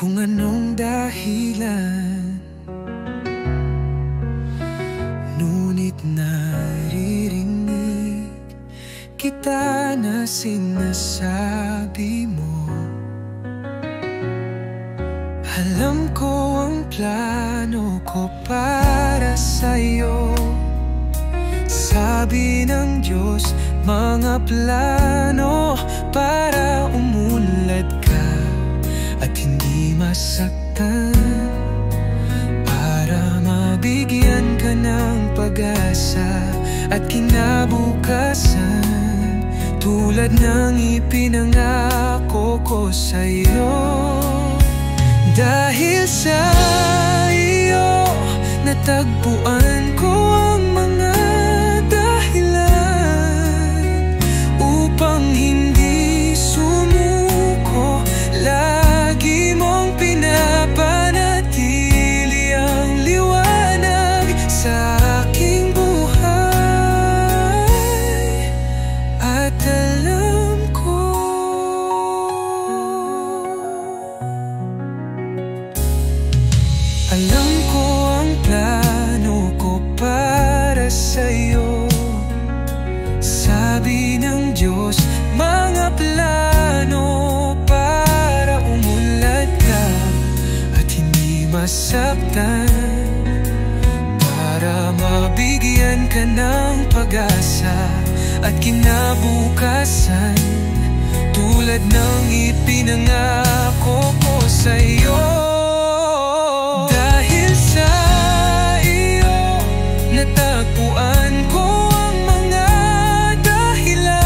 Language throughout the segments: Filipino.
kung anong dahilan, ngunit naririnig kita na sinasabi mo. Alam ko ang plano ko para sa'yo. Sabi ng Diyos, mga plano para umunlad ka at hindi masaktan, para mabigyan ka ng pag-asa at kinabukasan, tulad ng ipinangako ko sa'yo. Dahil sa iyo, natagpuan ko ang mga dahilan upang hindi sumuko. Lagi mong pinapanatili ang liwanag sa aking buhay. At alam ko ang plano ko para sa'yo. Sabi ng Diyos, mga plano para umunlad ka at hindi masaktan, para mabigyan ka ng pag-asa at kinabukasan, tulad ng ipinangako ko sa'yo. Natagpuan ko ang mga dahilan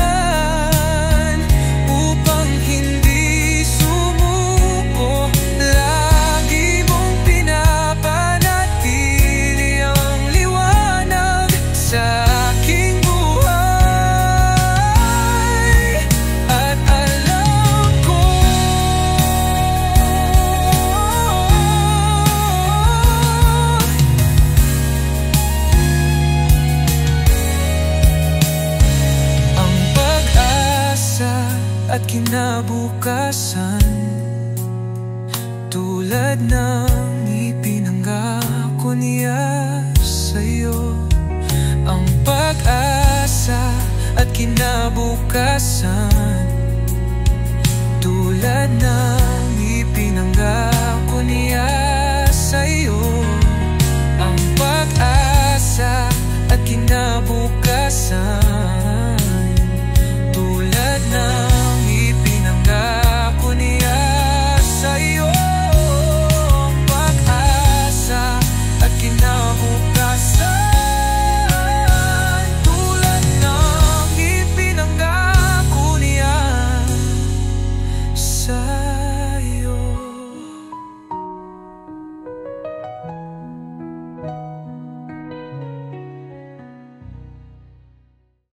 upang hindi sumuko. Lagi mong pinapanatili ang liwanag sa aking buhay. At alam ko at kinabukasan, tulad ng ipinangako niya sa'yo. Ang pag-asa at kinabukasan, tulad ng ipinangako niya sa'yo. Ang pag-asa at kinabukasan,